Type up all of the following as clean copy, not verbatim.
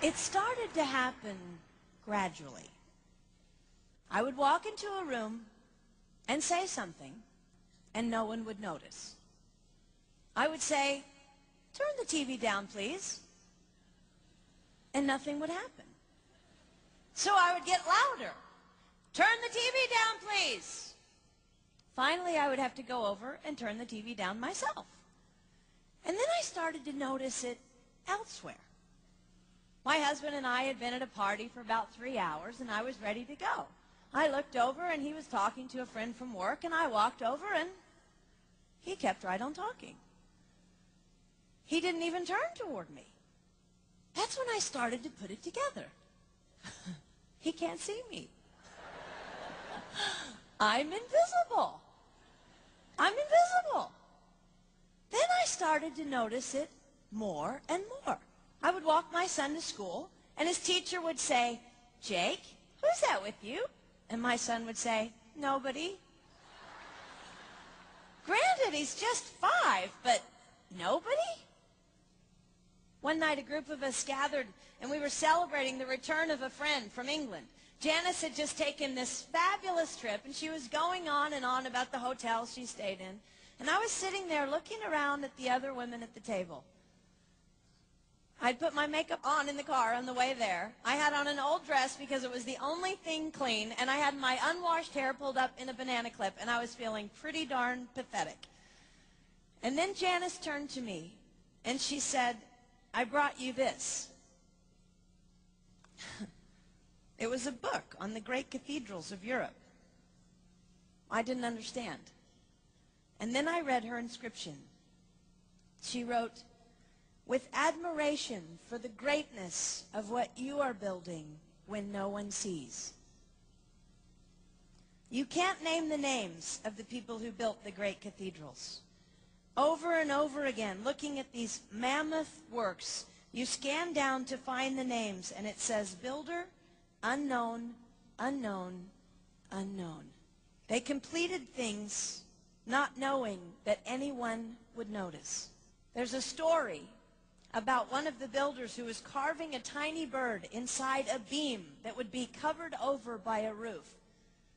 It started to happen gradually. I would walk into a room and say something, and no one would notice. I would say, "Turn the TV down, please," and nothing would happen. So I would get louder. "Turn the TV down, please." Finally, I would have to go over and turn the TV down myself. And then I started to notice it elsewhere. My husband and I had been at a party for about 3 hours, and I was ready to go. I looked over, and he was talking to a friend from work, and I walked over, and he kept right on talking. He didn't even turn toward me. That's when I started to put it together. He can't see me. I'm invisible. I'm invisible. Then I started to notice it more and more. I would walk my son to school, and his teacher would say, "Jake, who's that with you?" And my son would say, "Nobody." Granted, he's just 5, but nobody? One night, a group of us gathered, and we were celebrating the return of a friend from England. Janice had just taken this fabulous trip, and she was going on and on about the hotel she stayed in. And I was sitting there looking around at the other women at the table. I'd put my makeup on in the car on the way there. I had on an old dress because it was the only thing clean, and I had my unwashed hair pulled up in a banana clip, and I was feeling pretty darn pathetic. And then Janice turned to me, and she said, "I brought you this." It was a book on the great cathedrals of Europe. I didn't understand. And then I read her inscription. She wrote, "With admiration for the greatness of what you are building when no one sees." You can't name the names of the people who built the great cathedrals. Over and over again, looking at these mammoth works, you scan down to find the names, and it says, "Builder, unknown, unknown, unknown." They completed things not knowing that anyone would notice. There's a story about one of the builders who was carving a tiny bird inside a beam that would be covered over by a roof.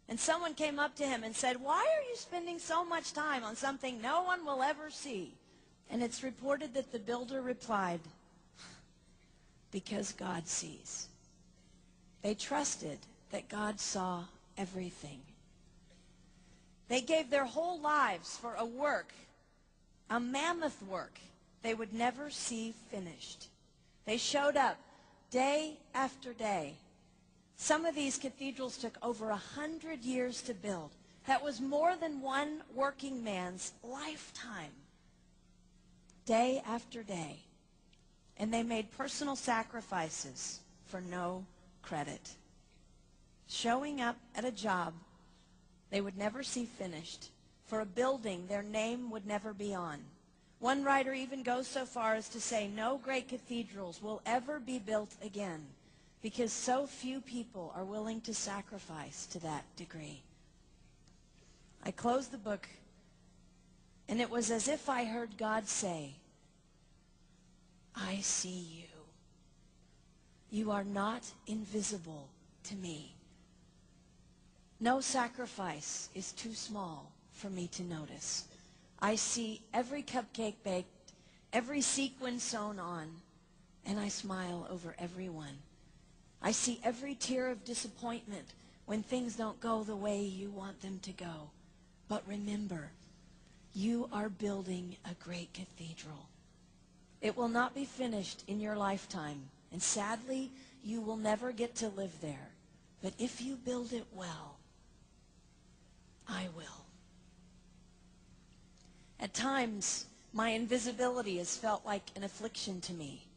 And someone came up to him and said, "Why are you spending so much time on something no one will ever see?" And it's reported that the builder replied, "Because God sees." They trusted that God saw everything. They gave their whole lives for a work, a mammoth work, they would never see finished. They showed up day after day. Some of these cathedrals took over 100 years to build. That was more than one working man's lifetime. Day after day. And they made personal sacrifices for no credit. Showing up at a job they would never see finished, for a building their name would never be on. One writer even goes so far as to say no great cathedrals will ever be built again because so few people are willing to sacrifice to that degree. I closed the book, and it was as if I heard God say, "I see you. You are not invisible to me. No sacrifice is too small for me to notice. I see every cupcake baked, every sequin sewn on, and I smile over every one. I see every tear of disappointment when things don't go the way you want them to go. But remember, you are building a great cathedral. It will not be finished in your lifetime, and sadly, you will never get to live there. But if you build it well, I will." At times, my invisibility has felt like an affliction to me.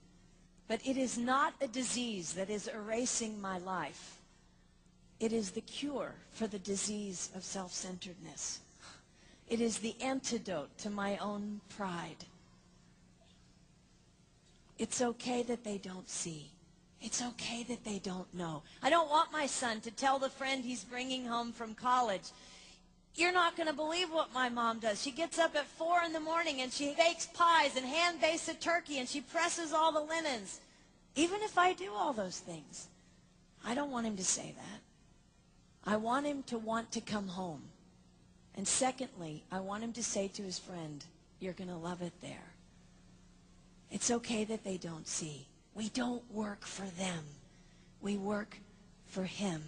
But it is not a disease that is erasing my life. It is the cure for the disease of self-centeredness. It is the antidote to my own pride. It's okay that they don't see. It's okay that they don't know. I don't want my son to tell the friend he's bringing home from college, "You're not going to believe what my mom does. She gets up at 4 in the morning and she bakes pies and hand bastes a turkey and she presses all the linens." Even if I do all those things, I don't want him to say that. I want him to want to come home. And secondly, I want him to say to his friend, you're going to love it there. It's okay that they don't see. We don't work for them. We work for him.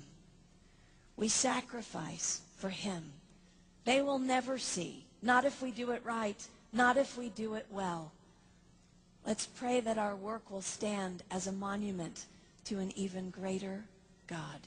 We sacrifice for him. They will never see. Not if we do it right. Not if we do it well. Let's pray that our work will stand as a monument to an even greater God.